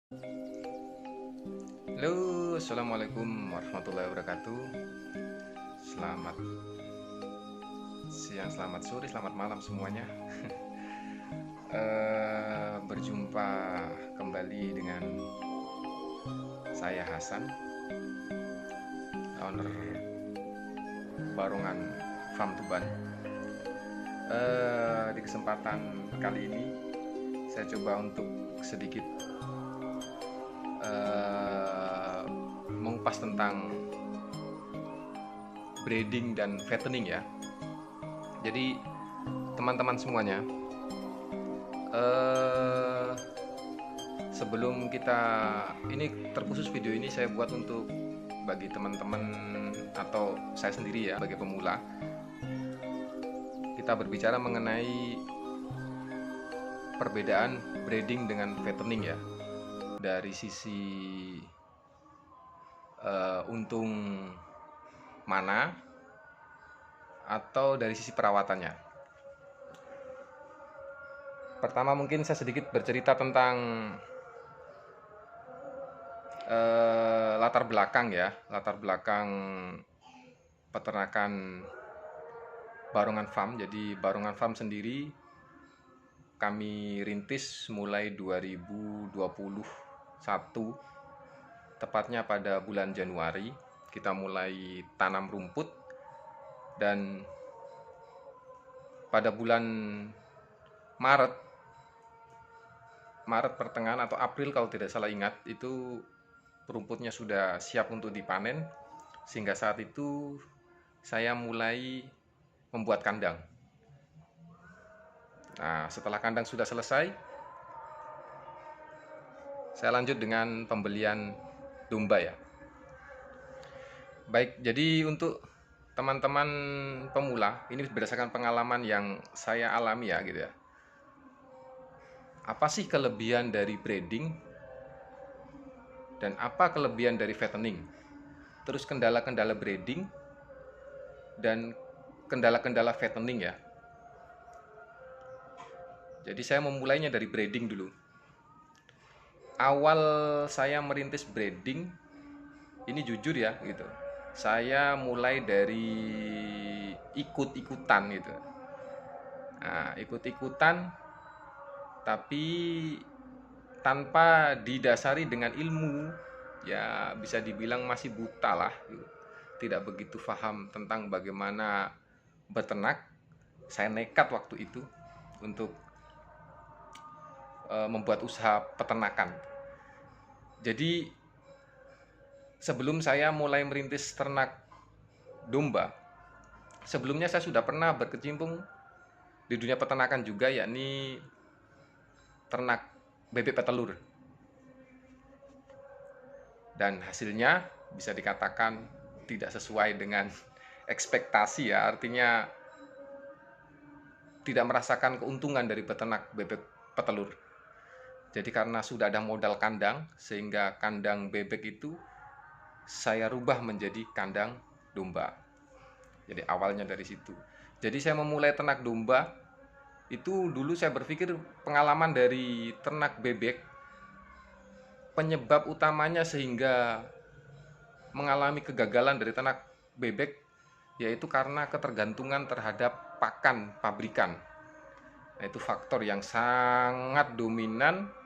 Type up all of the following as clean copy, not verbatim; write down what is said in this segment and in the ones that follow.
Halo, assalamualaikum warahmatullahi wabarakatuh. Selamat siang, selamat sore, selamat malam semuanya. Berjumpa kembali dengan saya Hasan, owner Barongan Farm Tuban. Di kesempatan kali ini saya coba untuk sedikit mengupas tentang breeding dan fattening ya. Jadi teman-teman semuanya, sebelum kita ini terkhusus video ini saya buat untuk bagi teman-teman atau saya sendiri ya, sebagai pemula, kita berbicara mengenai perbedaan breeding dengan fattening ya, dari sisi untung mana atau dari sisi perawatannya. Pertama mungkin saya sedikit bercerita tentang latar belakang ya, latar belakang peternakan Barongan Farm. Jadi Barongan Farm sendiri kami rintis mulai 2021, tepatnya pada bulan Januari. Kita mulai tanam rumput, dan pada bulan Maret pertengahan atau April kalau tidak salah ingat, itu rumputnya sudah siap untuk dipanen, sehingga saat itu saya mulai membuat kandang. Nah, setelah kandang sudah selesai, saya lanjut dengan pembelian domba ya. Baik, jadi untuk teman-teman pemula, ini berdasarkan pengalaman yang saya alami ya gitu ya. Apa sih kelebihan dari breeding dan apa kelebihan dari fattening? Terus kendala-kendala breeding dan kendala-kendala fattening ya. Jadi saya memulainya dari breeding dulu. Awal saya merintis breeding ini jujur ya gitu, saya mulai dari ikut-ikutan gitu. Nah, ikut-ikutan tapi tanpa didasari dengan ilmu, ya bisa dibilang masih buta lah gitu. Tidak begitu paham tentang bagaimana beternak. Saya nekat waktu itu untuk membuat usaha peternakan. Jadi sebelum saya mulai merintis ternak domba, sebelumnya saya sudah pernah berkecimpung di dunia peternakan juga, yakni ternak bebek petelur. Dan hasilnya bisa dikatakan tidak sesuai dengan ekspektasi ya, artinya tidak merasakan keuntungan dari peternak bebek petelur. Jadi karena sudah ada modal kandang, sehingga kandang bebek itu saya rubah menjadi kandang domba. Jadi awalnya dari situ. Jadi saya memulai ternak domba itu dulu saya berpikir pengalaman dari ternak bebek, penyebab utamanya sehingga mengalami kegagalan dari ternak bebek yaitu karena ketergantungan terhadap pakan pabrikan. Nah, itu faktor yang sangat dominan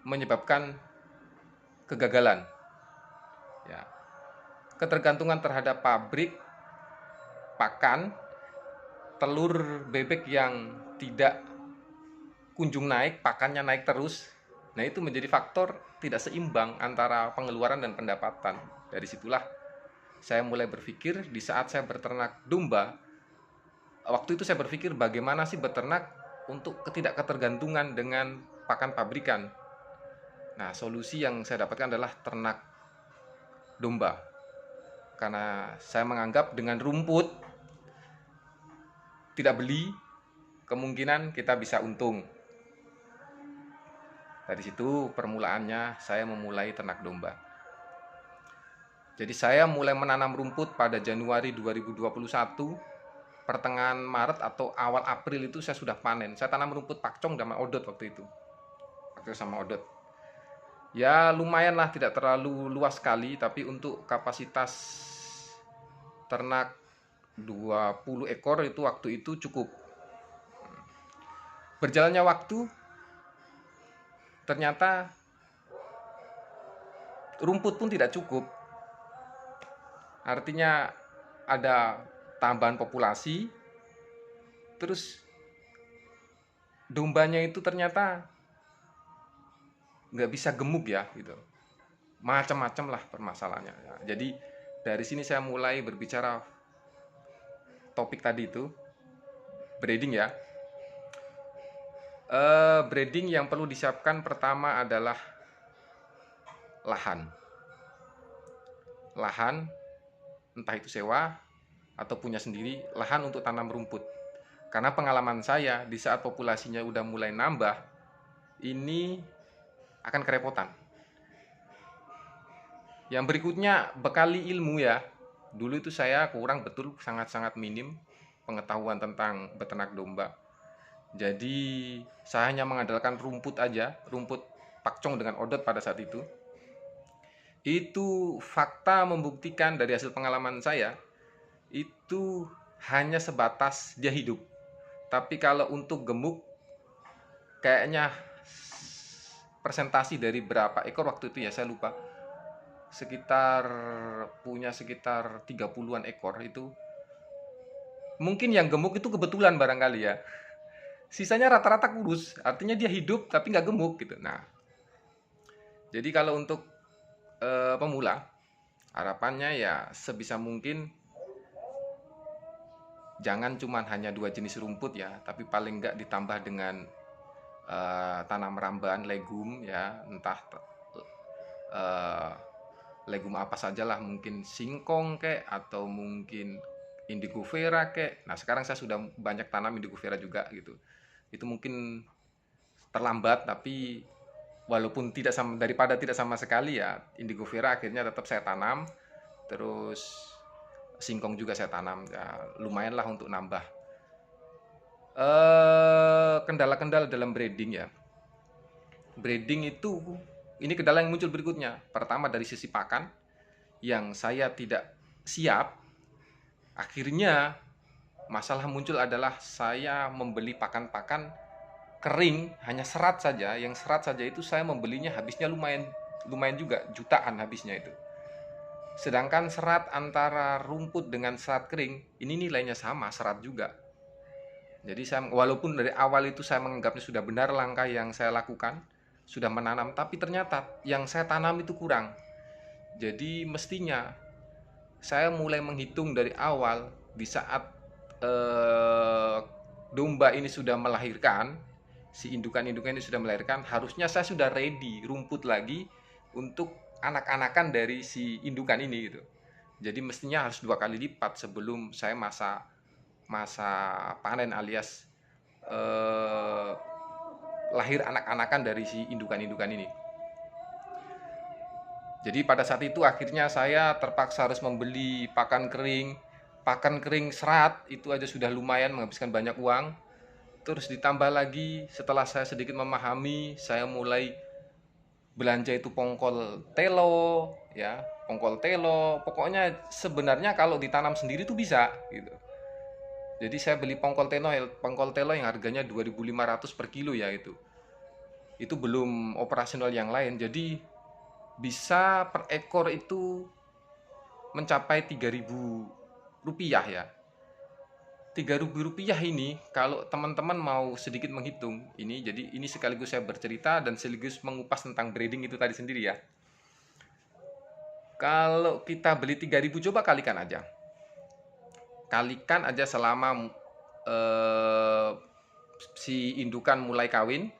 menyebabkan kegagalan. Ya, ketergantungan terhadap pabrik pakan, telur bebek yang tidak kunjung naik, pakannya naik terus. Nah, itu menjadi faktor tidak seimbang antara pengeluaran dan pendapatan. Dari situlah saya mulai berpikir di saat saya berternak domba. Waktu itu saya berpikir bagaimana sih beternak untuk tidak ketergantungan dengan pakan pabrikan. Nah, solusi yang saya dapatkan adalah ternak domba. Karena saya menganggap dengan rumput tidak beli, kemungkinan kita bisa untung. Dari situ permulaannya saya memulai ternak domba. Jadi saya mulai menanam rumput pada Januari 2021, pertengahan Maret atau awal April itu saya sudah panen. Saya tanam rumput pakcong dan odot waktu itu. pakai sama odot. Ya lumayan lah, tidak terlalu luas sekali, tapi untuk kapasitas ternak 20 ekor itu waktu itu cukup. Berjalannya waktu, ternyata rumput pun tidak cukup. Artinya ada tambahan populasi, terus dombanya itu ternyata nggak bisa gemuk ya gitu. Macam-macam lah permasalahannya. Ya, jadi dari sini saya mulai berbicara topik tadi itu, breeding ya. Breeding yang perlu disiapkan pertama adalah lahan. Lahan, entah itu sewa atau punya sendiri, lahan untuk tanam rumput. Karena pengalaman saya, di saat populasinya udah mulai nambah, ini akan kerepotan. Yang berikutnya, bekali ilmu ya. Dulu itu saya kurang betul, sangat-sangat minim pengetahuan tentang beternak domba. Jadi saya hanya mengandalkan rumput aja, rumput pakcong dengan odot pada saat itu. Itu fakta membuktikan dari hasil pengalaman saya, itu hanya sebatas dia hidup. Tapi kalau untuk gemuk, kayaknya presentasi dari berapa ekor waktu itu ya saya lupa. Sekitar 30-an ekor itu. Mungkin yang gemuk itu kebetulan barangkali ya. Sisanya rata-rata kurus, artinya dia hidup tapi nggak gemuk gitu. Nah, jadi kalau untuk pemula, harapannya ya sebisa mungkin jangan cuma hanya 2 jenis rumput ya, tapi paling nggak ditambah dengan tanam rambahan legum ya, entah legum apa sajalah, mungkin singkong kek atau mungkin indigo vera kek. Nah sekarang saya sudah banyak tanam indigo vera juga gitu. Itu mungkin terlambat, tapi walaupun tidak sama, daripada tidak sama sekali ya, indigo vera akhirnya tetap saya tanam. Terus singkong juga saya tanam ya, lumayan lah untuk nambah. Kendala-kendala dalam breeding ya. Breeding itu, ini kendala yang muncul berikutnya. Pertama dari sisi pakan, yang saya tidak siap. Akhirnya masalah muncul adalah saya membeli pakan-pakan kering, hanya serat saja. Yang serat saja itu saya membelinya habisnya lumayan juga, jutaan habisnya itu. Sedangkan serat antara rumput dengan serat kering, ini nilainya sama, serat juga. Jadi saya, walaupun dari awal itu saya menganggapnya sudah benar langkah yang saya lakukan, sudah menanam, tapi ternyata yang saya tanam itu kurang. Jadi mestinya saya mulai menghitung dari awal, di saat domba ini sudah melahirkan, si indukan-indukan ini sudah melahirkan, harusnya saya sudah ready rumput lagi untuk anak-anakan dari si indukan ini gitu. Jadi mestinya harus 2 kali lipat sebelum saya masa panen, alias lahir anak-anakan dari si indukan-indukan ini. Jadi pada saat itu akhirnya saya terpaksa harus membeli pakan kering. Pakan kering serat itu aja sudah lumayan menghabiskan banyak uang. Terus ditambah lagi setelah saya sedikit memahami, saya mulai belanja itu pongkol telo ya, pongkol telo. Pokoknya sebenarnya kalau ditanam sendiri tuh bisa gitu. Jadi saya beli pongkol telo yang harganya 2.500 per kilo ya itu. Itu belum operasional yang lain. Jadi bisa per ekor itu mencapai 3.000 rupiah ya. 3.000 rupiah ini kalau teman-teman mau sedikit menghitung ini, jadi ini sekaligus saya bercerita dan sekaligus mengupas tentang breeding itu tadi sendiri ya. Kalau kita beli 3.000, coba kalikan aja. Kalikan aja selama si indukan mulai kawin,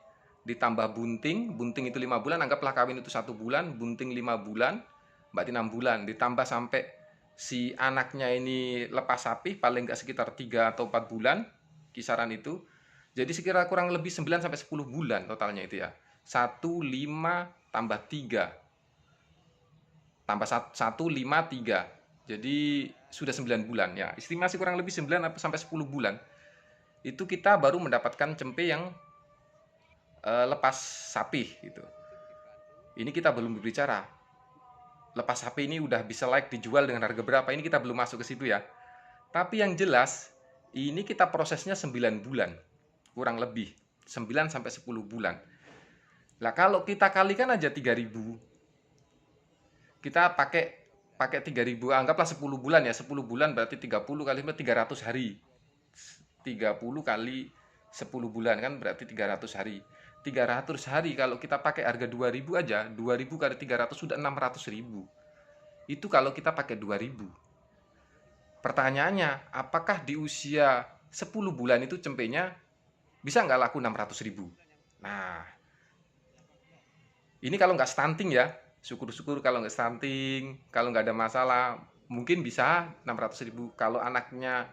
ditambah bunting itu 5 bulan, anggaplah kawin itu 1 bulan, bunting 5 bulan, berarti 6 bulan, ditambah sampai si anaknya ini lepas sapi, paling nggak sekitar 3 atau 4 bulan, kisaran itu. Jadi sekitar kurang lebih 9 sampai 10 bulan totalnya itu ya. 1, 5, tambah 3. Tambah 1, 5, 3. Jadi sudah 9 bulan ya. Estimasi kurang lebih 9 sampai 10 bulan. Itu kita baru mendapatkan cempe yang lepas sapi gitu. Ini kita belum berbicara lepas sapi ini udah bisa dijual dengan harga berapa, ini kita belum masuk ke situ ya. Tapi yang jelas ini kita prosesnya 9 bulan kurang lebih, 9 sampai 10 bulan. Lah kalau kita kalikan aja 3.000, kita pakai pakai 3.000, anggaplah 10 bulan ya. 10 bulan berarti 30 kali 300 hari. 30 kali 10 bulan kan berarti 300 hari. 300 hari kalau kita pakai harga 2.000 aja, 2.000 kali 300 sudah 600.000. Itu kalau kita pakai 2.000. Pertanyaannya, apakah di usia 10 bulan itu cempenya bisa nggak laku 600.000? Nah, ini kalau nggak stunting ya, syukur-syukur kalau nggak stunting, kalau nggak ada masalah, mungkin bisa 600.000. Kalau anaknya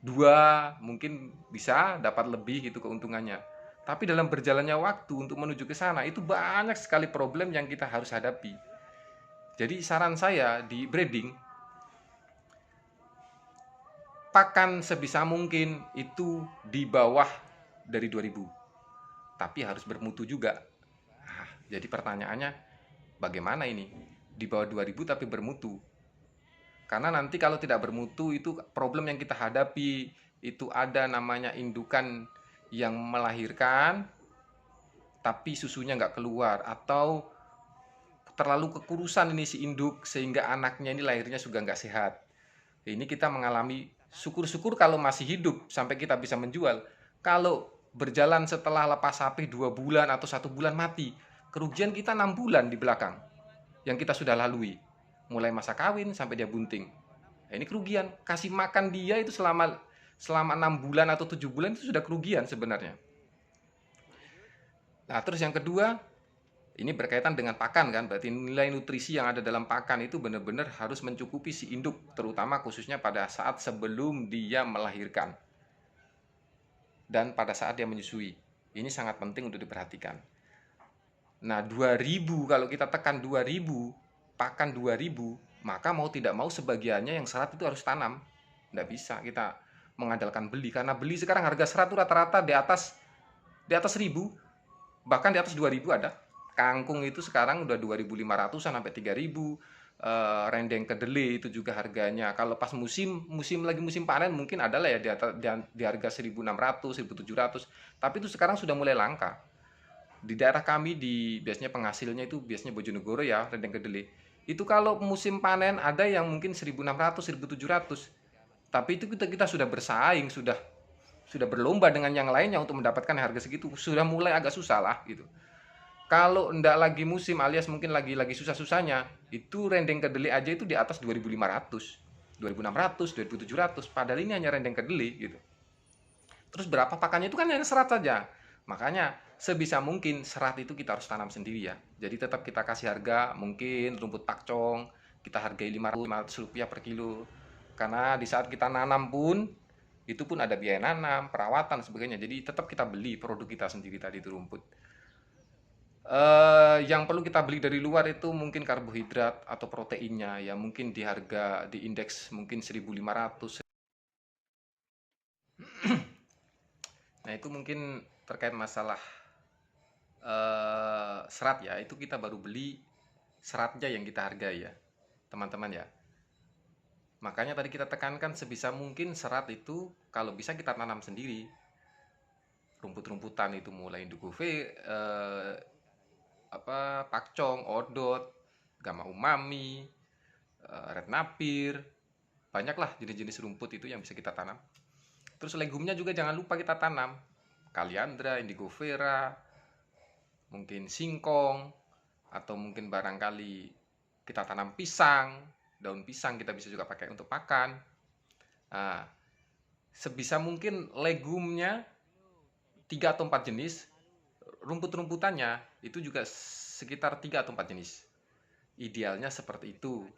2, mungkin bisa dapat lebih gitu keuntungannya. Tapi dalam berjalannya waktu untuk menuju ke sana, itu banyak sekali problem yang kita harus hadapi. Jadi saran saya di breeding, pakan sebisa mungkin itu di bawah dari 2.000. Tapi harus bermutu juga. Nah, jadi pertanyaannya, bagaimana ini? Di bawah 2.000 tapi bermutu. Karena nanti kalau tidak bermutu itu problem yang kita hadapi. Itu ada namanya indukan yang melahirkan tapi susunya nggak keluar, atau terlalu kekurusan ini si induk sehingga anaknya ini lahirnya juga nggak sehat. Ini kita mengalami, syukur-syukur kalau masih hidup sampai kita bisa menjual. Kalau berjalan setelah lepas sapi 2 bulan atau 1 bulan mati, kerugian kita 6 bulan di belakang yang kita sudah lalui, mulai masa kawin sampai dia bunting. Nah, ini kerugian. Kasih makan dia itu selama 6 bulan atau 7 bulan itu sudah kerugian sebenarnya. Nah, terus yang kedua, ini berkaitan dengan pakan kan, berarti nilai nutrisi yang ada dalam pakan itu benar-benar harus mencukupi si induk, terutama khususnya pada saat sebelum dia melahirkan dan pada saat dia menyusui. Ini sangat penting untuk diperhatikan. Nah, 2.000 kalau kita tekan 2.000, pakan 2.000, maka mau tidak mau sebagiannya yang serat itu harus tanam. Nggak bisa kita mengandalkan beli, karena beli sekarang harga serat itu rata-rata di atas 1.000, bahkan di atas 2.000 ada. Kangkung itu sekarang udah 2.500-an sampai 3.000. Rendeng kedelai itu juga harganya kalau pas lagi musim panen mungkin adalah ya di harga 1.600, 1.700. Tapi itu sekarang sudah mulai langka. Di daerah kami biasanya penghasilnya itu biasanya Bojonegoro ya, rendeng kedelai. Itu kalau musim panen ada yang mungkin 1.600, 1.700. Tapi itu kita sudah bersaing, sudah berlomba dengan yang lainnya untuk mendapatkan harga segitu, sudah mulai agak susah lah gitu. Kalau ndak lagi musim alias mungkin lagi susah-susahnya, itu rendeng kedelai aja itu di atas 2.500, 2.600, 2.700. Padahal ini hanya rendeng kedelai gitu. Terus berapa pakannya itu kan hanya serat saja. Makanya sebisa mungkin serat itu kita harus tanam sendiri ya. Jadi tetap kita kasih harga, mungkin rumput pakcong kita hargai 500 rupiah per kilo. Karena di saat kita nanam pun itu pun ada biaya nanam, perawatan sebagainya. Jadi tetap kita beli produk kita sendiri tadi itu rumput. Yang perlu kita beli dari luar itu mungkin karbohidrat atau proteinnya ya, mungkin di harga di indeks mungkin 1.500. Nah, itu mungkin terkait masalah serat ya, itu kita baru beli seratnya yang kita hargai ya, teman-teman ya. Makanya tadi kita tekankan sebisa mungkin serat itu kalau bisa kita tanam sendiri. Rumput-rumputan itu mulai induguve, pakcong, odot, gamma umami, red napir, banyaklah jenis-jenis rumput itu yang bisa kita tanam. Terus legumnya juga jangan lupa kita tanam, kaliandra, indigo vera, mungkin singkong, atau mungkin barangkali kita tanam pisang, daun pisang kita bisa juga pakai untuk pakan. Nah, sebisa mungkin legumnya 3 atau 4 jenis, rumput-rumputannya itu juga sekitar 3 atau 4 jenis. Idealnya seperti itu.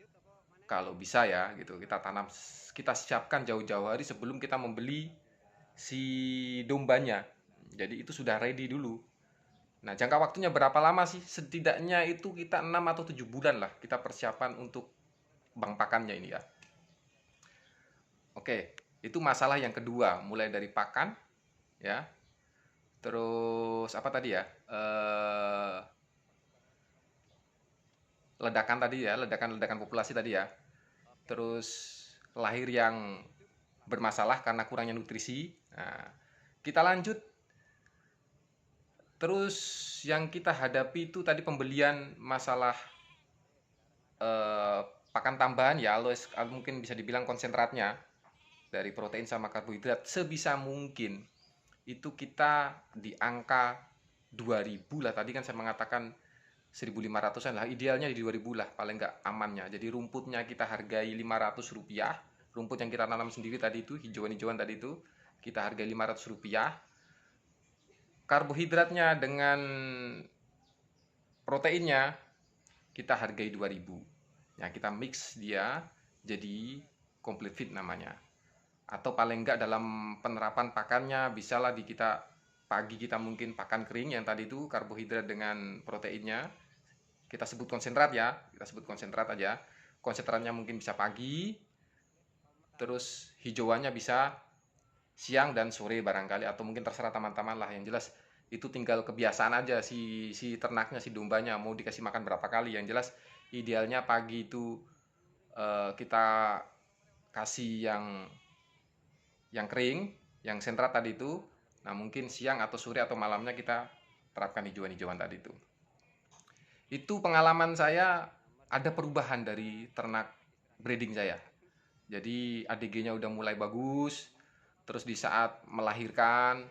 Kalau bisa ya gitu, kita tanam, kita siapkan jauh-jauh hari sebelum kita membeli si dombanya. Jadi itu sudah ready dulu. Nah, jangka waktunya berapa lama sih? Setidaknya itu kita 6 atau 7 bulan lah kita persiapan untuk bank pakannya ini ya. Oke, itu masalah yang kedua, mulai dari pakan ya. terus apa tadi ya? Ledakan tadi ya, ledakan populasi tadi ya. Terus lahir yang bermasalah karena kurangnya nutrisi. Nah, kita lanjut. Terus yang kita hadapi itu tadi pembelian masalah eh, pakan tambahan ya, mungkin bisa dibilang konsentratnya dari protein sama karbohidrat sebisa mungkin itu kita di angka 2000 lah. Tadi kan saya mengatakan 1500-an lah, idealnya di 2000 lah paling nggak amannya. Jadi rumputnya kita hargai Rp500, rumput yang kita tanam sendiri tadi itu, hijauan-hijauan tadi itu kita hargai Rp500, karbohidratnya dengan proteinnya kita hargai 2000. Ya, kita mix dia jadi complete feed namanya. Atau paling enggak dalam penerapan pakannya bisalah di kita pagi kita mungkin pakan kering yang tadi itu karbohidrat dengan proteinnya. Kita sebut konsentrat ya, kita sebut konsentrat aja. Konsentratnya mungkin bisa pagi, terus hijauannya bisa siang dan sore barangkali, atau mungkin terserah teman-teman lah. Yang jelas itu tinggal kebiasaan aja si ternaknya, si dombanya mau dikasih makan berapa kali. Yang jelas idealnya pagi itu kita kasih yang kering, yang sentrat tadi itu. Nah mungkin siang atau sore atau malamnya kita terapkan hijauan-hijauan tadi itu. Itu pengalaman saya, ada perubahan dari ternak breeding saya. Jadi ADG-nya udah mulai bagus, terus di saat melahirkan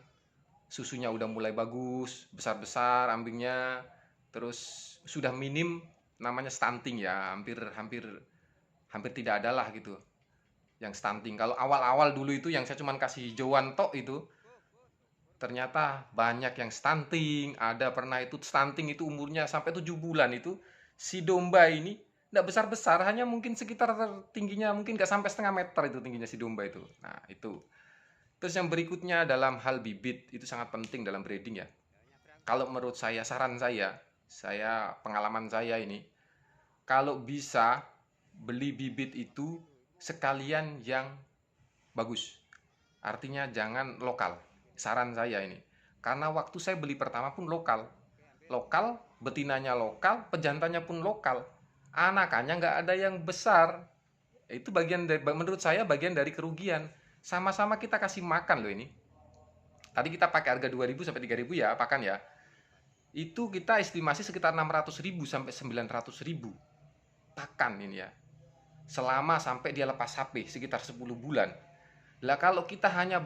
susunya udah mulai bagus, besar-besar ambingnya, terus sudah minim namanya stunting ya, hampir hampir hampir tidak ada lah gitu yang stunting. Kalau awal-awal dulu itu yang saya cuman kasih hijauan tok itu, ternyata banyak yang stunting. Ada pernah itu stunting itu umurnya sampai 7 bulan itu, si domba ini tidak besar-besar, hanya mungkin sekitar tingginya mungkin nggak sampai setengah meter itu tingginya si domba itu. Nah itu. Terus yang berikutnya dalam hal bibit itu sangat penting dalam breeding ya. Kalau menurut saya, saran saya pengalaman saya ini, kalau bisa beli bibit itu sekalian yang bagus. Artinya jangan lokal. Saran saya ini. Karena waktu saya beli pertama pun lokal. Lokal, betinanya lokal, pejantannya pun lokal. Anakannya nggak ada yang besar. Itu bagian dari, menurut saya bagian dari kerugian. Sama-sama kita kasih makan loh ini. Tadi kita pakai harga 2000 sampai 3000 ya pakan ya. Itu kita estimasi sekitar 600.000 sampai 900.000 pakan ini ya. Selama sampai dia lepas HP sekitar 10 bulan. Lah kalau kita hanya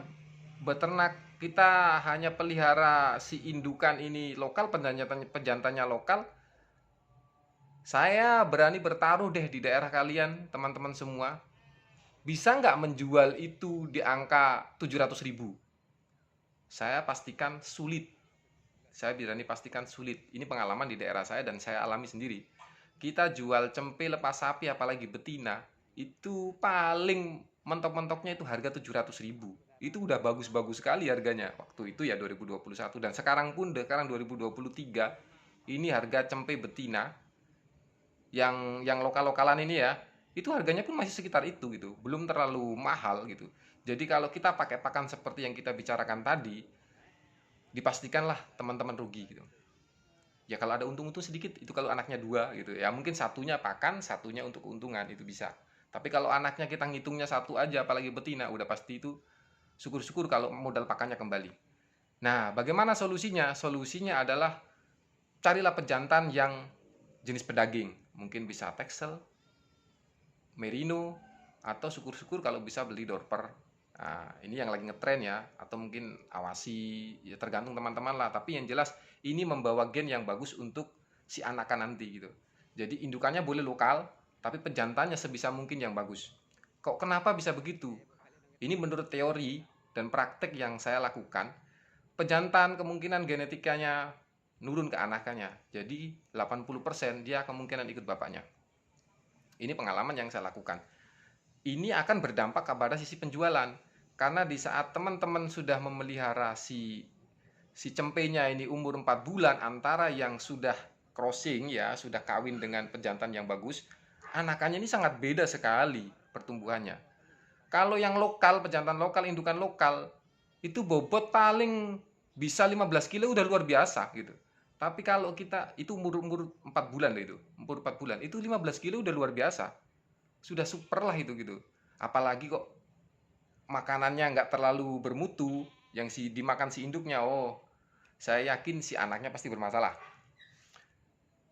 beternak, kita hanya pelihara si indukan ini lokal, pejantannya lokal, saya berani bertaruh deh di daerah kalian teman-teman semua, bisa nggak menjual itu di angka 700.000? Saya pastikan sulit. Saya berani pastikan sulit. Ini pengalaman di daerah saya dan saya alami sendiri. Kita jual cempe lepas sapi apalagi betina, itu paling mentok-mentoknya itu harga 700.000. Itu udah bagus-bagus sekali harganya waktu itu ya 2021. Dan sekarang pun sekarang 2023 ini harga cempe betina yang lokal-lokalan ini ya, itu harganya pun masih sekitar itu gitu, belum terlalu mahal gitu. Jadi kalau kita pakai pakan seperti yang kita bicarakan tadi, dipastikanlah teman-teman rugi gitu. Ya kalau ada untung-untung sedikit itu kalau anaknya dua gitu ya, mungkin satunya pakan, satunya untuk keuntungan, itu bisa. Tapi kalau anaknya kita ngitungnya satu aja apalagi betina, udah pasti itu syukur-syukur kalau modal pakannya kembali. Nah bagaimana solusinya? Solusinya adalah carilah pejantan yang jenis pedaging, mungkin bisa Texel, Merino, atau syukur-syukur kalau bisa beli Dorper. Nah, ini yang lagi ngetren ya, atau mungkin awasi, ya tergantung teman-teman lah. Tapi yang jelas ini membawa gen yang bagus untuk si anakan nanti gitu. Jadi indukannya boleh lokal, tapi pejantannya sebisa mungkin yang bagus. Kok kenapa bisa begitu? Ini menurut teori dan praktek yang saya lakukan. Pejantan kemungkinan genetikanya nurun ke anakannya. Jadi 80% dia kemungkinan ikut bapaknya. Ini pengalaman yang saya lakukan. Ini akan berdampak kepada sisi penjualan. Karena di saat teman-teman sudah memelihara si cempenya ini umur 4 bulan, antara yang sudah crossing ya, sudah kawin dengan pejantan yang bagus, anakannya ini sangat beda sekali pertumbuhannya. Kalau yang lokal, pejantan lokal, indukan lokal, itu bobot paling bisa 15 kilo udah luar biasa gitu. Tapi kalau kita itu umur 4 bulan itu, umur 4 bulan itu 15 kilo udah luar biasa. Sudah super lah itu gitu. Apalagi kok makanannya nggak terlalu bermutu, yang dimakan si induknya, oh saya yakin si anaknya pasti bermasalah.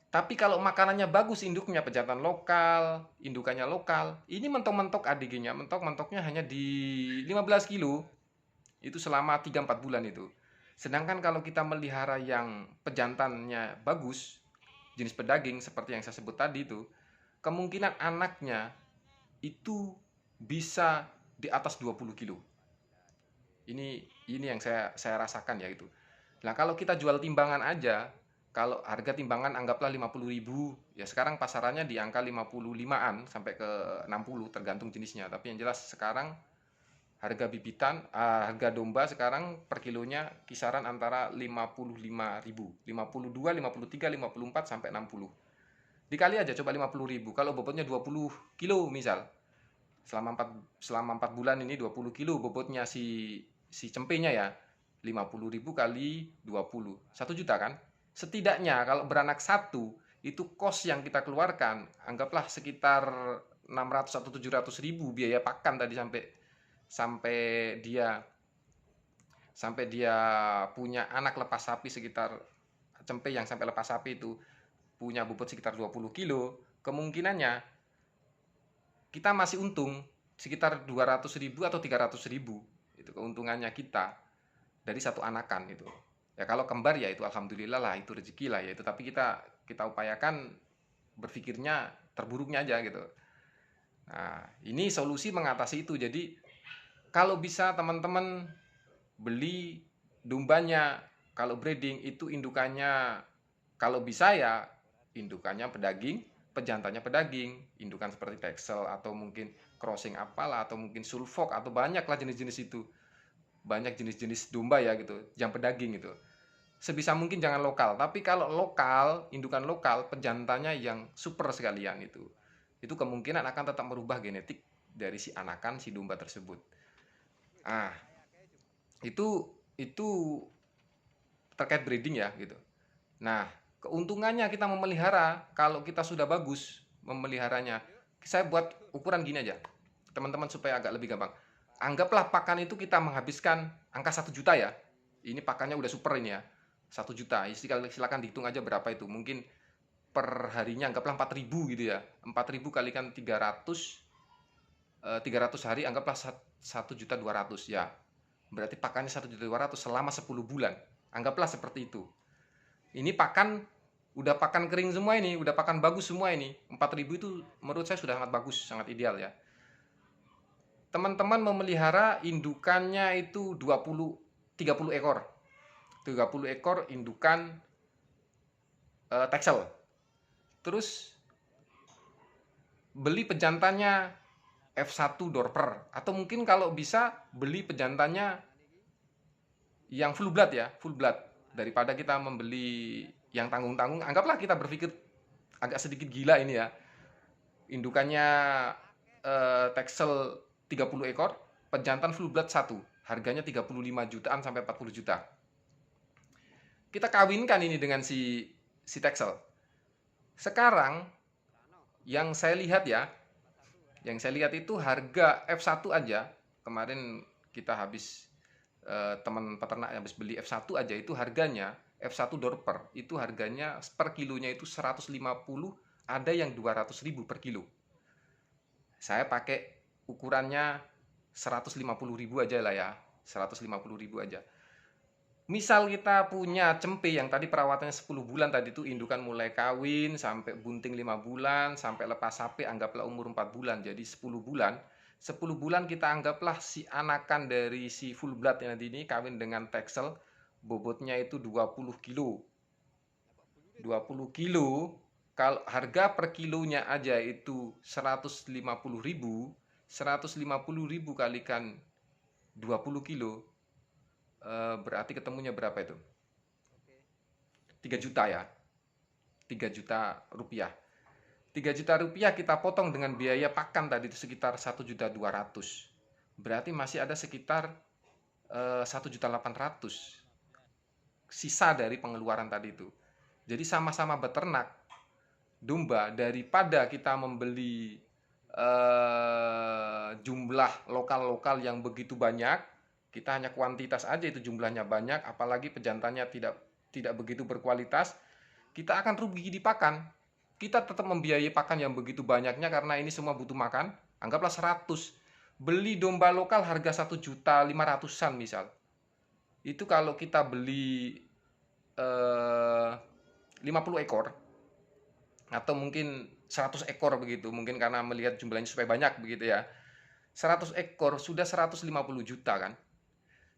Tapi kalau makanannya bagus, induknya pejantan lokal, indukannya lokal, ini mentok-mentok ADG-nya, mentok-mentoknya hanya di 15 kilo, itu selama 3-4 bulan itu. Sedangkan kalau kita melihara yang pejantannya bagus, jenis pedaging seperti yang saya sebut tadi itu, kemungkinan anaknya itu bisa di atas 20 kilo. Ini yang saya rasakan ya itu. Nah, kalau kita jual timbangan aja, kalau harga timbangan anggaplah 50.000, ya sekarang pasarannya di angka 55-an sampai ke 60 tergantung jenisnya. Tapi yang jelas sekarang harga bibitan, harga domba sekarang per kilonya kisaran antara 55.000, 52, 53, 54 sampai 60. Dikali aja coba 50.000. Kalau bobotnya 20 kilo misal. Selama 4 bulan ini 20 kilo bobotnya si cempenya ya. 50.000 kali 20, 1 juta kan? Setidaknya kalau beranak satu, itu kos yang kita keluarkan, anggaplah sekitar 600 atau 700 ribu biaya pakan tadi sampai dia punya anak lepas sapi sekitar, cempe yang sampai lepas sapi itu punya bobot sekitar 20 kilo, kemungkinannya kita masih untung sekitar 200.000 atau 300.000. Itu keuntungannya kita dari satu anakan itu. Ya kalau kembar ya itu alhamdulillah lah, itu rezeki lah ya itu, tapi kita upayakan berpikirnya terburuknya aja gitu. Nah, ini solusi mengatasi itu. Jadi kalau bisa teman-teman beli dombanya, kalau breeding itu indukannya, kalau bisa ya indukannya pedaging, pejantannya pedaging, indukan seperti Texel atau mungkin crossing apalah, atau mungkin Sulfok, atau banyaklah jenis-jenis itu. Banyak jenis-jenis domba ya gitu, yang pedaging itu. Sebisa mungkin jangan lokal, tapi kalau lokal, indukan lokal, pejantannya yang super sekalian itu kemungkinan akan tetap merubah genetik dari si anakan si domba tersebut. Ah, itu terkait breeding ya gitu. Nah, keuntungannya kita memelihara, kalau kita sudah bagus memeliharanya, saya buat ukuran gini aja, teman-teman, supaya agak lebih gampang. Anggaplah pakan itu kita menghabiskan angka 1 juta ya. Ini pakannya udah super ini ya. 1 juta. Silakan dihitung aja berapa itu. Mungkin per harinya anggaplah 4.000 gitu ya. 4.000 kalikan 300, 300 hari anggaplah 1.200.000 ya. Berarti pakannya 1.200.000 selama 10 bulan. Anggaplah seperti itu. Ini pakan udah pakan kering semua ini, udah pakan bagus semua ini. 4.000 itu menurut saya sudah sangat bagus, sangat ideal ya. Teman-teman memelihara indukannya itu 30 ekor. 30 ekor indukan Texel. Terus beli pejantannya F1 Dorper, atau mungkin kalau bisa beli pejantannya yang full blood ya, full blood, daripada kita membeli yang tanggung-tanggung. Anggaplah kita berpikir agak sedikit gila ini ya. Indukannya Texel 30 ekor, pejantan full blood 1, harganya 35 jutaan sampai 40 juta. Kita kawinkan ini dengan si Texel. Sekarang yang saya lihat ya, yang saya lihat itu harga F1 aja, kemarin kita habis teman peternak habis beli F1 aja, itu harganya F1 Dorper itu harganya per kilonya itu 150, ada yang 200.000 per kilo. Saya pakai ukurannya 150.000 aja lah ya, 150.000 aja. Misal kita punya cempe yang tadi perawatannya 10 bulan tadi itu, indukan mulai kawin sampai bunting 5 bulan, sampai lepas sapi anggaplah umur 4 bulan, jadi 10 bulan. 10 bulan kita anggaplah si anakan dari si full blood yang tadi ini kawin dengan Texel, bobotnya itu 20 kilo. 20 kilo, kalau harga per kilonya aja itu 150.000, 150.000 kalikan 20 kilo, berarti ketemunya berapa itu? 3 juta ya. 3 juta rupiah. 3 juta rupiah kita potong dengan biaya pakan tadi itu sekitar 1.200.000. Berarti masih ada sekitar 1.800.000. sisa dari pengeluaran tadi itu. Jadi sama-sama beternak domba, daripada kita membeli jumlah lokal-lokal yang begitu banyak, kita hanya kuantitas aja itu jumlahnya banyak, apalagi pejantannya tidak begitu berkualitas, kita akan rugi di pakan. Kita tetap membiayai pakan yang begitu banyaknya karena ini semua butuh makan. Anggaplah 100. Beli domba lokal harga 1.500.000-an misal. Itu kalau kita beli 50 ekor atau mungkin 100 ekor begitu, mungkin karena melihat jumlahnya supaya banyak begitu ya. 100 ekor sudah 150 juta kan.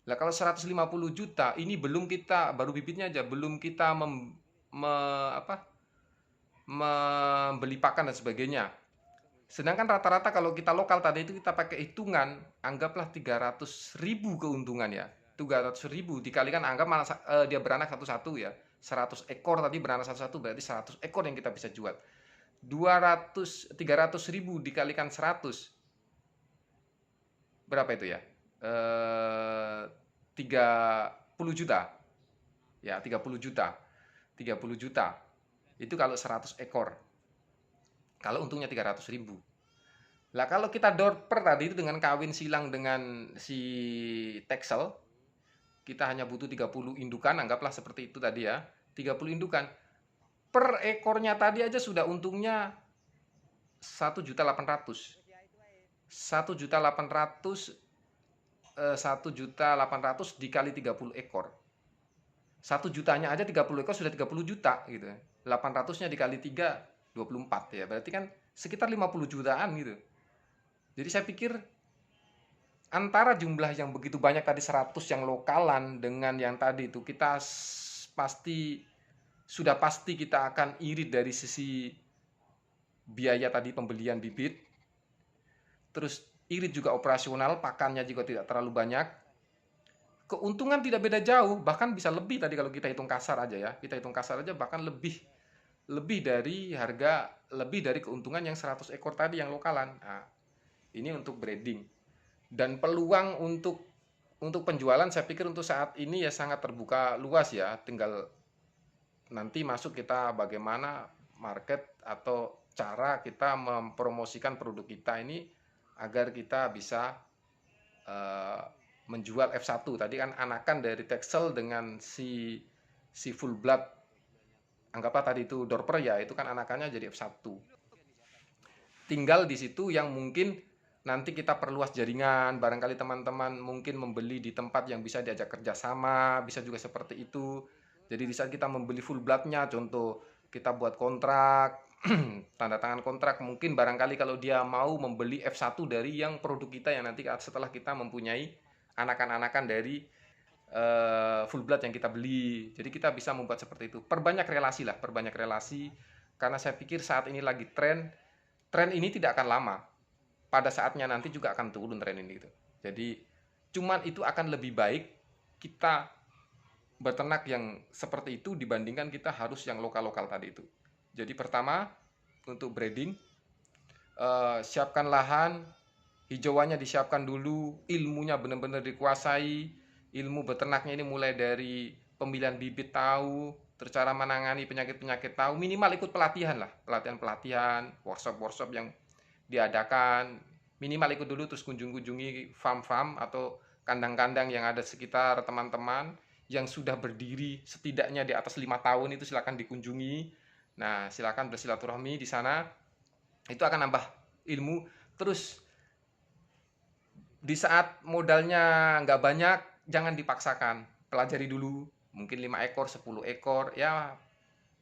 Nah, kalau 150 juta ini belum kita, baru bibitnya aja, belum kita membeli pakan dan sebagainya. Sedangkan rata-rata kalau kita lokal tadi itu kita pakai hitungan, anggaplah 300.000 keuntungan ya. 300.000 dikalikan, anggap dia beranak satu-satu ya. 100 ekor tadi beranak satu-satu, berarti 100 ekor yang kita bisa jual. 300.000 dikalikan 100. Berapa itu ya? 30 juta. Ya, 30 juta. 30 juta. Itu kalau 100 ekor. Kalau untungnya 300.000. Lah kalau kita dorper tadi itu dengan kawin silang dengan si Texel, kita hanya butuh 30 indukan, anggaplah seperti itu tadi ya. 30 indukan. Per ekornya tadi aja sudah untungnya 1.800.000. 1.800.000 dikali 30 ekor. 1 jutanya aja 30 ekor sudah 30 juta gitu. 800-nya dikali 3 24 ya. Berarti kan sekitar 50 jutaan gitu. Jadi saya pikir antara jumlah yang begitu banyak tadi 100 yang lokalan dengan yang tadi itu kita pasti kita akan irit dari sisi biaya tadi pembelian bibit. Terus irit juga operasional, pakannya juga tidak terlalu banyak. Keuntungan tidak beda jauh, bahkan bisa lebih tadi kalau kita hitung kasar aja ya. Kita hitung kasar aja bahkan lebih dari harga, lebih dari keuntungan yang 100 ekor tadi yang lokalan. Nah, ini untuk breeding. Dan peluang untuk penjualan saya pikir untuk saat ini ya sangat terbuka luas ya. Tinggal nanti masuk kita bagaimana market atau cara kita mempromosikan produk kita ini agar kita bisa menjual F1. Tadi kan anakan dari Texel dengan si full blood, anggaplah tadi itu Dorper ya, itu kan anakannya jadi F1. Tinggal di situ yang mungkin nanti kita perluas jaringan, barangkali teman-teman mungkin membeli di tempat yang bisa diajak kerjasama, bisa juga seperti itu. Jadi di saat kita membeli full bloodnya, contoh kita buat kontrak, tanda tangan kontrak, mungkin barangkali kalau dia mau membeli F1 dari yang produk kita yang nanti setelah kita mempunyai anakan-anakan dari full blood yang kita beli. Jadi kita bisa membuat seperti itu. Perbanyak relasi lah, perbanyak relasi. Karena saya pikir saat ini lagi tren ini tidak akan lama. Pada saatnya nanti juga akan turun tren ini gitu. Jadi cuman itu akan lebih baik kita beternak yang seperti itu dibandingkan kita harus yang lokal-lokal tadi itu. Jadi pertama untuk breeding, siapkan lahan, hijauannya disiapkan dulu, ilmunya benar-benar dikuasai. Ilmu beternaknya ini mulai dari pemilihan bibit tahu, terus cara menangani penyakit-penyakit tahu, minimal ikut pelatihan lah, pelatihan-pelatihan, workshop-workshop yang diadakan, minimal ikut dulu, terus kunjungi farm-farm atau kandang-kandang yang ada sekitar teman-teman yang sudah berdiri setidaknya di atas 5 tahun itu silakan dikunjungi. Nah, silakan bersilaturahmi di sana. Itu akan nambah ilmu. Terus di saat modalnya nggak banyak, jangan dipaksakan. Pelajari dulu, mungkin 5 ekor, 10 ekor, ya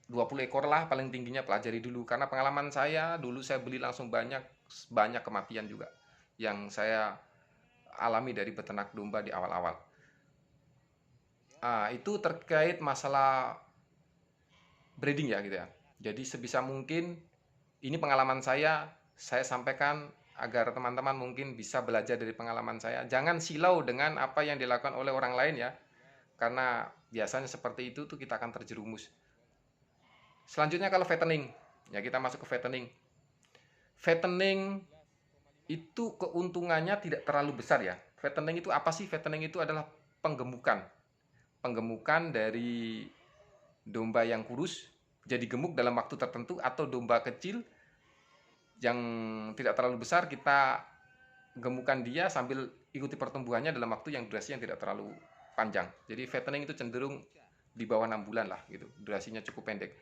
20 ekor lah paling tingginya, pelajari dulu. Karena pengalaman saya, dulu saya beli langsung banyak kematian juga yang saya alami dari beternak domba di awal-awal. Itu terkait masalah breeding ya gitu ya. Jadi sebisa mungkin ini pengalaman saya sampaikan agar teman-teman mungkin bisa belajar dari pengalaman saya. Jangan silau dengan apa yang dilakukan oleh orang lain ya. Karena biasanya seperti itu tuh kita akan terjerumus. Selanjutnya kalau fattening, ya kita masuk ke fattening. Fattening itu keuntungannya tidak terlalu besar ya. Fattening itu apa sih? Fattening itu adalah penggemukan. penggemukan dari domba yang kurus jadi gemuk dalam waktu tertentu, atau domba kecil yang tidak terlalu besar kita gemukan dia sambil ikuti pertumbuhannya dalam waktu yang durasi yang tidak terlalu panjang. Jadi fattening itu cenderung di bawah 6 bulan lah gitu, durasinya cukup pendek.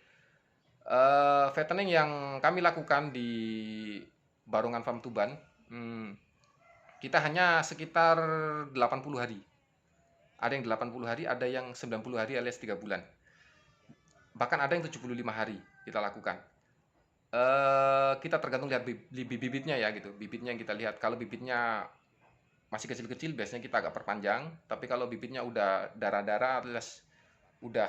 Fattening yang kami lakukan di Barongan Farm Tuban, kita hanya sekitar 80 hari. Ada yang 80 hari, ada yang 90 hari alias 3 bulan. Bahkan ada yang 75 hari kita lakukan. Kita tergantung lihat bibitnya ya gitu. Bibitnya yang kita lihat. Kalau bibitnya masih kecil-kecil biasanya kita agak perpanjang. Tapi kalau bibitnya udah darah-darah alias udah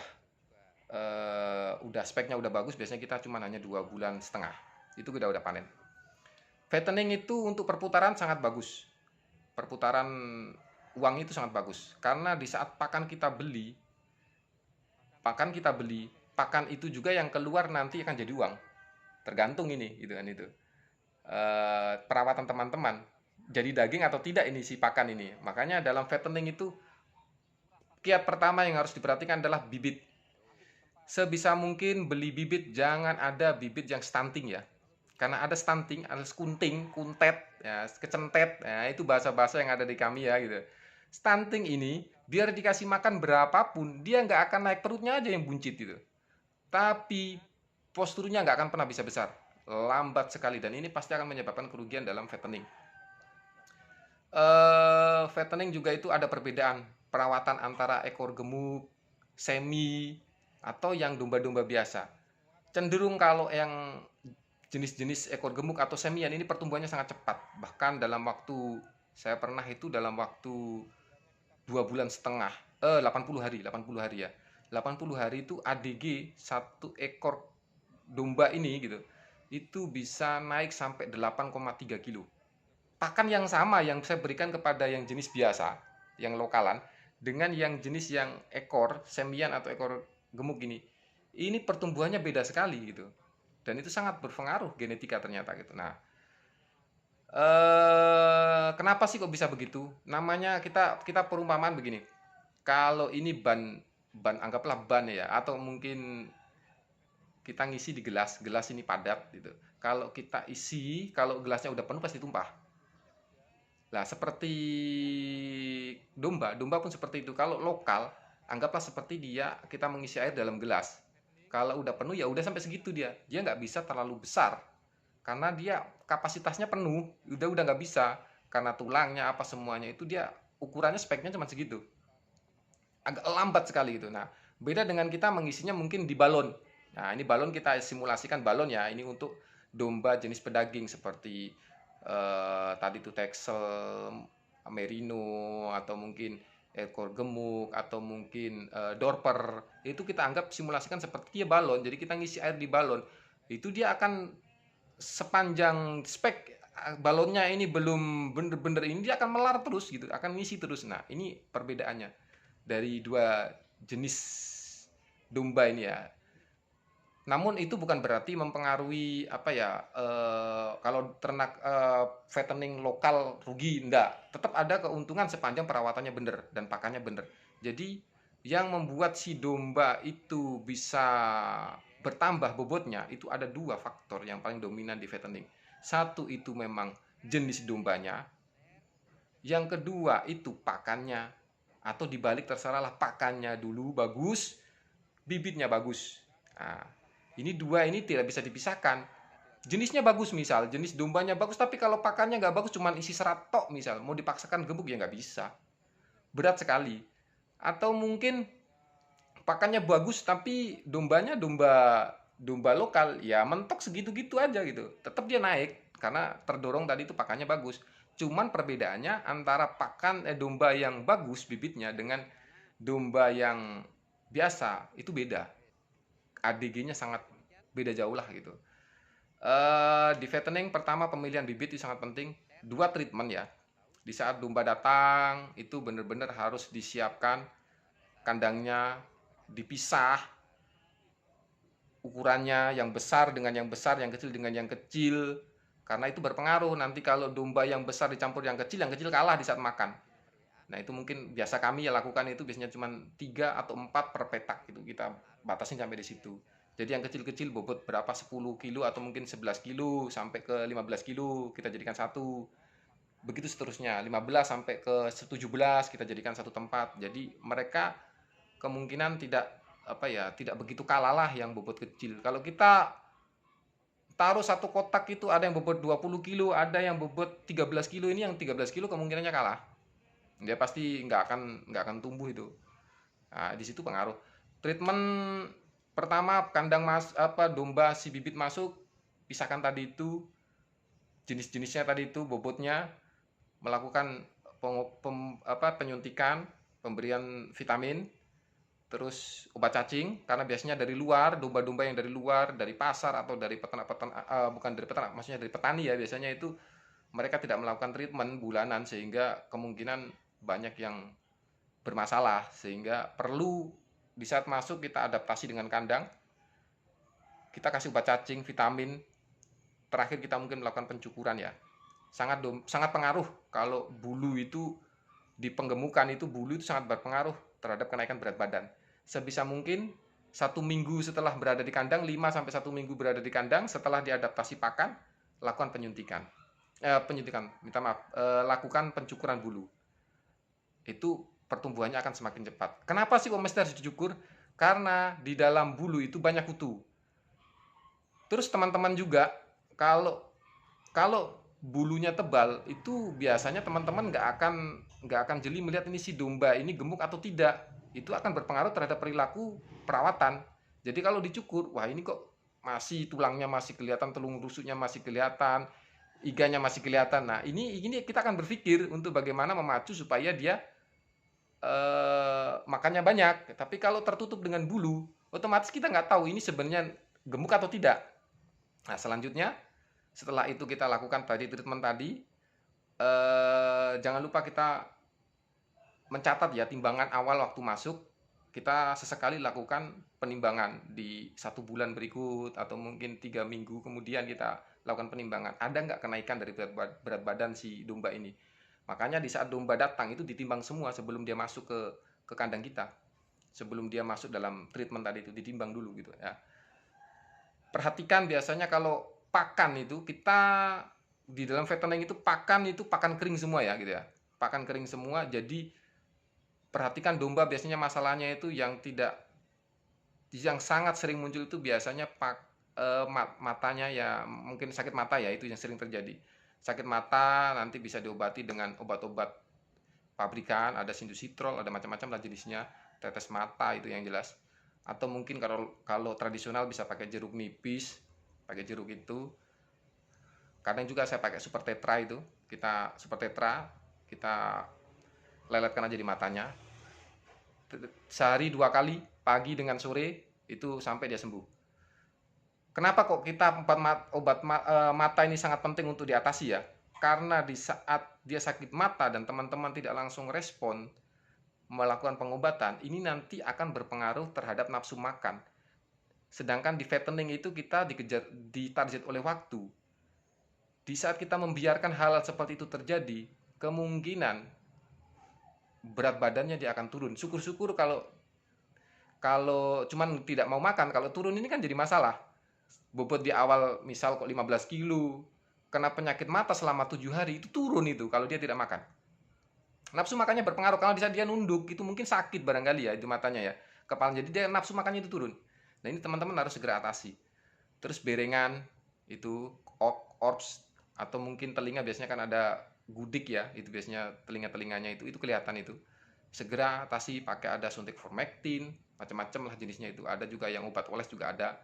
speknya udah bagus, biasanya kita cuma hanya 2,5 bulan. Itu kita udah panen. Fattening itu untuk perputaran sangat bagus. Perputaran uang itu sangat bagus. Karena di saat pakan kita beli, pakan itu juga yang keluar nanti akan jadi uang. Tergantung ini, gitu kan itu. Perawatan teman-teman. Jadi daging atau tidak ini si pakan ini. Makanya dalam fattening itu kiat pertama yang harus diperhatikan adalah bibit. Sebisa mungkin beli bibit, jangan ada bibit yang stunting ya. Karena ada stunting, ada kunting, kuntet, ya, kecentet, ya, itu bahasa-bahasa yang ada di kami ya gitu. Stunting ini biar dikasih makan berapapun dia nggak akan naik, perutnya aja yang buncit gitu. Tapi posturnya nggak akan pernah bisa besar, lambat sekali, dan ini pasti akan menyebabkan kerugian dalam fattening. Fattening juga itu ada perbedaan perawatan antara ekor gemuk, semi, atau yang domba-domba biasa. Cenderung kalau yang jenis-jenis ekor gemuk atau semian ini pertumbuhannya sangat cepat. Bahkan dalam waktu, saya pernah itu dalam waktu 2,5 bulan, 80 hari ya. 80 hari itu ADG satu ekor domba ini gitu, itu bisa naik sampai 8,3 kilo. Pakan yang sama yang saya berikan kepada yang jenis biasa, yang lokalan, dengan yang jenis yang ekor semian atau ekor gemuk ini pertumbuhannya beda sekali gitu. Dan itu sangat berpengaruh genetika ternyata gitu. Nah, kenapa sih kok bisa begitu? Namanya kita perumpamaan begini. Kalau ini ban anggaplah ban ya, atau mungkin kita ngisi di gelas ini padat gitu. Kalau kita isi, kalau gelasnya udah penuh pasti tumpah. Nah, seperti domba pun seperti itu. Kalau lokal, anggaplah seperti kita mengisi air dalam gelas. Kalau udah penuh ya udah sampai segitu dia nggak bisa terlalu besar karena dia kapasitasnya penuh, udah nggak bisa, karena tulangnya apa semuanya itu dia ukurannya speknya cuma segitu, agak lambat sekali gitu. Nah, beda dengan kita mengisinya mungkin di balon. Nah, ini balon kita simulasikan balon ya, ini untuk domba jenis pedaging seperti tadi itu Texel, Merino, atau mungkin ekor gemuk, atau mungkin Dorper. Itu kita anggap simulasikan seperti dia balon. Jadi kita ngisi air di balon, itu dia akan sepanjang spek balonnya ini belum bener-bener ini, dia akan melar terus gitu, akan ngisi terus. Nah, ini perbedaannya dari dua jenis domba ini ya. Namun itu bukan berarti mempengaruhi apa ya, kalau ternak fattening lokal rugi, enggak. Tetap ada keuntungan sepanjang perawatannya bener dan pakannya bener. Jadi yang membuat si domba itu bisa bertambah bobotnya itu ada dua faktor yang paling dominan di fattening. Satu itu memang jenis dombanya. Yang kedua itu pakannya, atau dibalik terserahlah, pakannya dulu bagus, bibitnya bagus. Nah, ini dua ini tidak bisa dipisahkan. Jenisnya bagus, misal jenis dombanya bagus, tapi kalau pakannya nggak bagus, cuman isi serat tok misal, mau dipaksakan gemuk ya nggak bisa, berat sekali. Atau mungkin pakannya bagus tapi dombanya domba lokal, ya mentok segitu-gitu aja gitu, tetap dia naik karena terdorong tadi itu pakannya bagus. Cuman perbedaannya antara pakan domba yang bagus bibitnya dengan domba yang biasa itu beda. ADG-nya sangat beda jauh lah gitu. Di fattening pertama pemilihan bibit itu sangat penting. Dua, treatment ya. Di saat domba datang itu benar-benar harus disiapkan kandangnya, dipisah ukurannya, yang besar dengan yang besar, yang kecil dengan yang kecil. Karena itu berpengaruh nanti kalau domba yang besar dicampur yang kecil kalah di saat makan. Nah itu mungkin biasa kami ya lakukan itu biasanya cuma 3 atau 4 per petak gitu, kita batasin sampai di situ. Jadi yang kecil-kecil bobot berapa 10 kilo atau mungkin 11 kilo sampai ke 15 kilo kita jadikan satu. Begitu seterusnya 15 sampai ke 17 kita jadikan satu tempat. Jadi mereka kemungkinan tidak begitu kalah lah yang bobot kecil. Kalau kita taruh satu kotak itu ada yang bobot 20 kilo, ada yang bobot 13 kilo, ini yang 13 kilo kemungkinannya kalah. Dia pasti nggak akan tumbuh itu. Nah, di situ pengaruh. Treatment pertama kandang domba si bibit masuk, pisahkan tadi itu jenis-jenisnya tadi itu bobotnya, melakukan penyuntikan, pemberian vitamin, terus obat cacing karena biasanya dari luar, domba-domba yang dari luar, dari pasar atau dari peternak-peternak, bukan dari peternak, maksudnya dari petani ya, biasanya itu mereka tidak melakukan treatment bulanan sehingga kemungkinan banyak yang bermasalah, sehingga perlu di saat masuk kita adaptasi dengan kandang, kita kasih obat cacing, vitamin, terakhir kita mungkin melakukan pencukuran ya. Sangat pengaruh kalau bulu itu di penggemukan itu, bulu itu sangat berpengaruh terhadap kenaikan berat badan. Sebisa mungkin 1 minggu setelah berada di kandang, 5 sampai 1 minggu berada di kandang, setelah diadaptasi pakan, lakukan penyuntikan. Lakukan pencukuran bulu. Itu pertumbuhannya akan semakin cepat. Kenapa sih kok mesti harus dicukur? Karena di dalam bulu itu banyak kutu. Terus teman-teman juga kalau bulunya tebal itu biasanya teman-teman nggak akan jeli melihat ini si domba ini gemuk atau tidak. Itu akan berpengaruh terhadap perilaku perawatan. Jadi kalau dicukur, wah ini kok masih tulangnya masih kelihatan, telung rusuknya masih kelihatan, iganya masih kelihatan. Nah ini kita akan berpikir untuk bagaimana memacu supaya dia makannya banyak. Tapi kalau tertutup dengan bulu, otomatis kita nggak tahu ini sebenarnya gemuk atau tidak. Nah selanjutnya setelah itu kita lakukan tadi treatment tadi, jangan lupa kita mencatat ya timbangan awal waktu masuk. Kita sesekali lakukan penimbangan di 1 bulan berikut atau mungkin 3 minggu kemudian kita lakukan penimbangan. Ada nggak kenaikan dari berat badan si domba ini? Makanya di saat domba datang itu ditimbang semua sebelum dia masuk ke kandang kita. Sebelum dia masuk dalam treatment tadi itu ditimbang dulu gitu ya. Perhatikan biasanya kalau pakan itu kita di dalam fattening itu pakan kering semua ya gitu ya. Pakan kering semua. Jadi perhatikan domba biasanya masalahnya itu yang sangat sering muncul itu biasanya matanya ya, mungkin sakit mata ya, itu yang sering terjadi. Sakit mata nanti bisa diobati dengan obat-obat pabrikan, ada sindusitrol, ada macam-macam lah jenisnya, tetes mata itu yang jelas. Atau mungkin kalau tradisional bisa pakai jeruk nipis, pakai jeruk itu. Kadang juga saya pakai super tetra itu, kita leletkan aja di matanya. Sehari 2 kali, pagi dengan sore, itu sampai dia sembuh. Kenapa kok kita obat mata ini sangat penting untuk diatasi ya? Karena di saat dia sakit mata dan teman-teman tidak langsung respon melakukan pengobatan, ini nanti akan berpengaruh terhadap nafsu makan. Sedangkan di fattening itu kita ditarget oleh waktu. Di saat kita membiarkan hal seperti itu terjadi, kemungkinan berat badannya dia akan turun. Syukur-syukur kalau cuman tidak mau makan, kalau turun ini kan jadi masalah. Bobot di awal misal kok 15 kilo, kena penyakit mata selama 7 hari, itu turun itu kalau dia tidak makan. Nafsu makannya berpengaruh, kalau bisa dia nunduk, itu mungkin sakit barangkali ya, itu matanya ya, kepala, jadi dia nafsu makannya itu turun. Nah ini teman-teman harus segera atasi. Terus berengan, itu orbs, atau mungkin telinga biasanya kan ada gudik ya, itu biasanya telinga-telinganya itu kelihatan itu. Segera atasi, pakai ada suntik Vermectin, macam-macam lah jenisnya itu. Ada juga yang obat oles juga ada.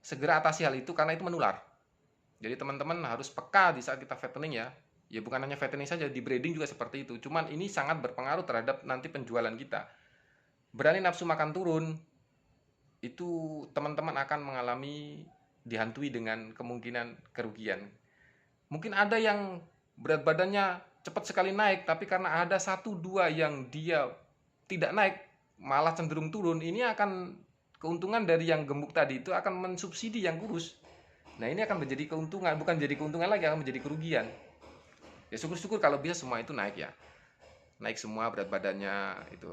Segera atasi hal itu karena itu menular. Jadi teman-teman harus peka di saat kita fattening ya. Ya bukan hanya fattening saja, di breeding juga seperti itu. Cuman ini sangat berpengaruh terhadap nanti penjualan kita. Berani nafsu makan turun, itu teman-teman akan mengalami dihantui dengan kemungkinan kerugian. Mungkin ada yang berat badannya cepat sekali naik, tapi karena ada 1-2 yang dia tidak naik, malah cenderung turun, ini akan keuntungan dari yang gemuk tadi itu akan mensubsidi yang kurus. Nah ini akan menjadi keuntungan, bukan jadi keuntungan lagi, akan menjadi kerugian. Ya syukur-syukur kalau bisa semua itu naik ya. naik semua berat badannya itu.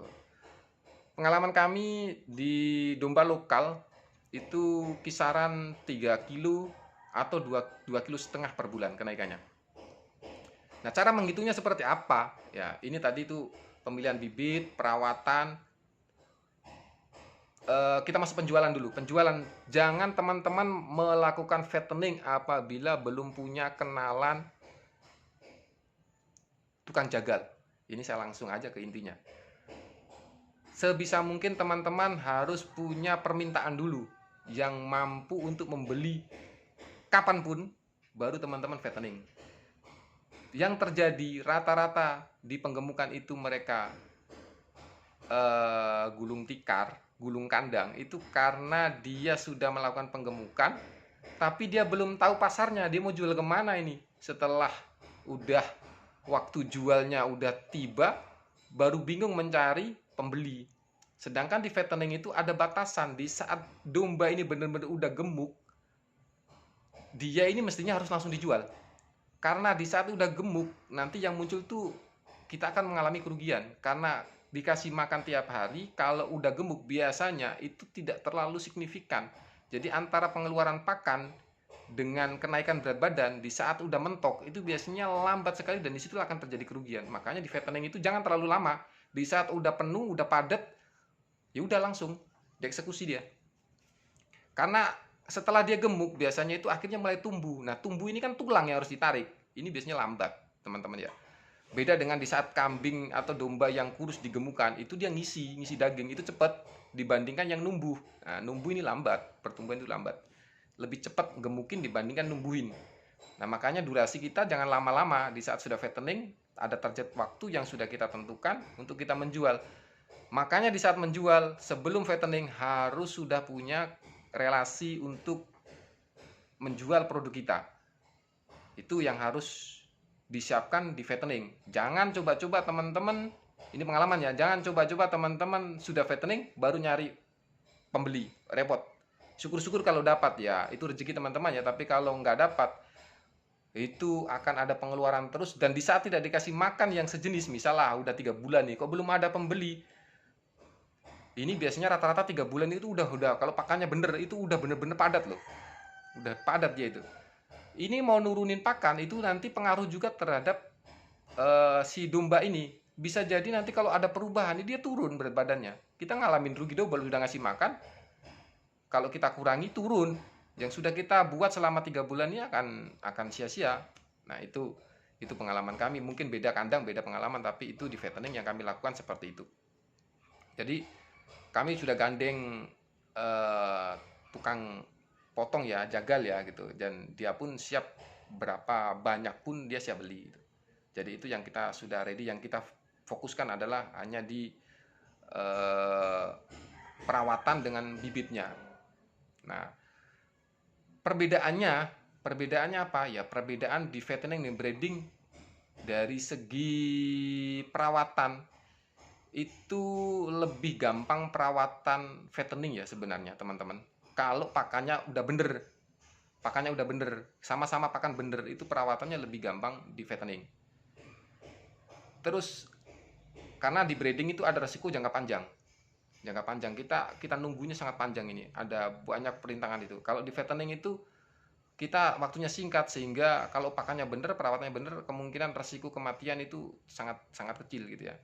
Pengalaman kami di domba lokal itu kisaran 3 kilo atau 2 kilo setengah per bulan kenaikannya. Nah, cara menghitungnya seperti apa? Ya, ini tadi itu pemilihan bibit, perawatan. Kita masuk penjualan dulu. Penjualan, jangan teman-teman melakukan fattening apabila belum punya kenalan tukang jagal. Ini saya langsung aja ke intinya. Sebisa mungkin teman-teman harus punya permintaan dulu yang mampu untuk membeli kapanpun, baru teman-teman fattening. Yang terjadi rata-rata di penggemukan itu mereka gulung tikar, gulung kandang itu karena dia sudah melakukan penggemukan, tapi dia belum tahu pasarnya, dia mau jual kemana ini. Setelah udah waktu jualnya udah tiba, baru bingung mencari pembeli. Sedangkan di fattening itu ada batasan, di saat domba ini benar-benar udah gemuk, dia ini mestinya harus langsung dijual. Karena di saat udah gemuk, nanti yang muncul tuh kita akan mengalami kerugian. Karena dikasih makan tiap hari, kalau udah gemuk biasanya itu tidak terlalu signifikan. Jadi antara pengeluaran pakan dengan kenaikan berat badan di saat udah mentok itu biasanya lambat sekali, dan disitu akan terjadi kerugian. Makanya di fattening itu jangan terlalu lama. Di saat udah penuh, udah padat, ya udah langsung dieksekusi dia. Karena setelah dia gemuk biasanya itu akhirnya mulai tumbuh. Nah, tumbuh ini kan tulang yang harus ditarik. Ini biasanya lambat, teman-teman ya. Beda dengan di saat kambing atau domba yang kurus digemukan, itu dia ngisi daging itu cepat dibandingkan yang numbuh. Nah, numbuh ini lambat, pertumbuhan itu lambat. Lebih cepat gemukin dibandingkan numbuhin. Nah, makanya durasi kita jangan lama-lama. Di saat sudah fattening, ada target waktu yang sudah kita tentukan untuk kita menjual. Makanya di saat menjual, sebelum fattening harus sudah punya relasi untuk menjual produk kita. Itu yang harus disiapkan di fattening. Jangan coba-coba teman-teman, ini pengalaman ya, jangan coba-coba teman-teman sudah fattening baru nyari pembeli, repot. Syukur-syukur kalau dapat ya, itu rezeki teman-teman ya, tapi kalau nggak dapat, itu akan ada pengeluaran terus. Dan di saat tidak dikasih makan yang sejenis, misalnya udah 3 bulan nih, kok belum ada pembeli, ini biasanya rata-rata 3 bulan itu udah kalau pakannya bener itu udah bener-bener padat loh, udah padat dia itu. Ini mau nurunin pakan itu nanti pengaruh juga terhadap si domba ini. Bisa jadi nanti kalau ada perubahan ini dia turun berat badannya, kita ngalamin rugi double. Udah ngasih makan, kalau kita kurangi turun, yang sudah kita buat selama 3 bulan ini akan sia-sia. Nah, itu pengalaman kami. Mungkin beda kandang, beda pengalaman, tapi itu di fattening yang kami lakukan seperti itu. Jadi kami sudah gandeng tukang potong ya, jagal ya gitu, dan dia pun siap berapa banyak pun dia siap beli gitu. Jadi itu yang kita sudah ready. Yang kita fokuskan adalah hanya di perawatan dengan bibitnya. Nah, perbedaannya apa ya? Perbedaan di fattening dan breeding dari segi perawatan itu lebih gampang perawatan fattening ya sebenarnya teman-teman. Kalau pakannya udah bener, sama-sama pakan bener, itu perawatannya lebih gampang di fattening. Terus karena di breeding itu ada resiko jangka panjang, kita nunggunya sangat panjang, ini ada banyak perintangan itu. Kalau di fattening itu kita waktunya singkat, sehingga kalau pakannya bener, perawatannya bener, kemungkinan resiko kematian itu sangat kecil gitu ya.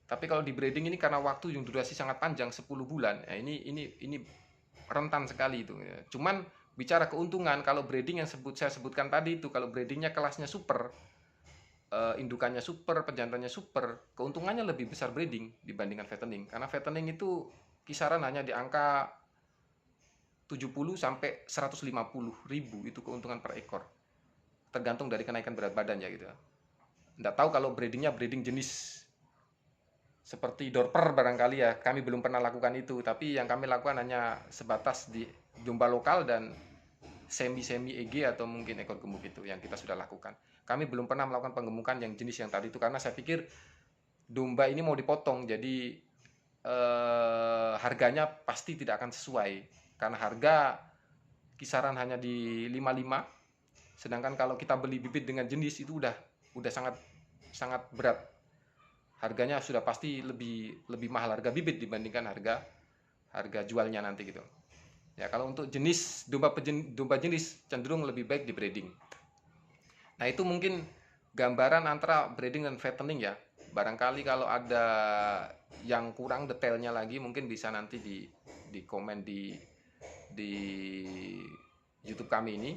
Tapi kalau di breeding ini karena waktu yang durasi sangat panjang 10 bulan, ya ini rentan sekali itu. Cuman bicara keuntungan, kalau breeding yang saya sebutkan tadi itu, kalau breedingnya kelasnya super, indukannya super, pejantannya super, keuntungannya lebih besar breeding dibandingkan fattening. Karena fattening itu kisaran hanya di angka 70 sampai 150 ribu itu keuntungan per ekor, tergantung dari kenaikan berat badan ya gitu. Nggak tahu kalau breedingnya breeding jenis seperti Dorper barangkali ya, kami belum pernah lakukan itu. Tapi yang kami lakukan hanya sebatas di domba lokal dan semi EG atau mungkin ekor gemuk itu yang kita sudah lakukan. Kami belum pernah melakukan penggemukan yang jenis yang tadi itu, karena saya pikir domba ini mau dipotong, jadi harganya pasti tidak akan sesuai, karena harga kisaran hanya di 55, sedangkan kalau kita beli bibit dengan jenis itu udah sangat berat. harganya sudah pasti lebih mahal harga bibit dibandingkan harga jualnya nanti gitu. Ya, kalau untuk jenis domba jenis cenderung lebih baik di breeding. Nah, itu mungkin gambaran antara breeding dan fattening ya. Barangkali kalau ada yang kurang detailnya lagi mungkin bisa nanti di komen di YouTube kami ini,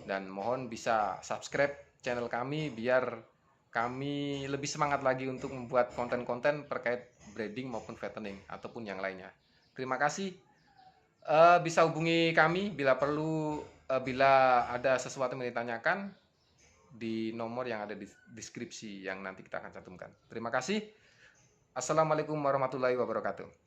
dan mohon bisa subscribe channel kami biar kami lebih semangat lagi untuk membuat konten-konten terkait breeding maupun fattening ataupun yang lainnya. Terima kasih. Bisa hubungi kami bila perlu, bila ada sesuatu yang ditanyakan di nomor yang ada di deskripsi yang nanti kita akan cantumkan. Terima kasih. Assalamualaikum warahmatullahi wabarakatuh.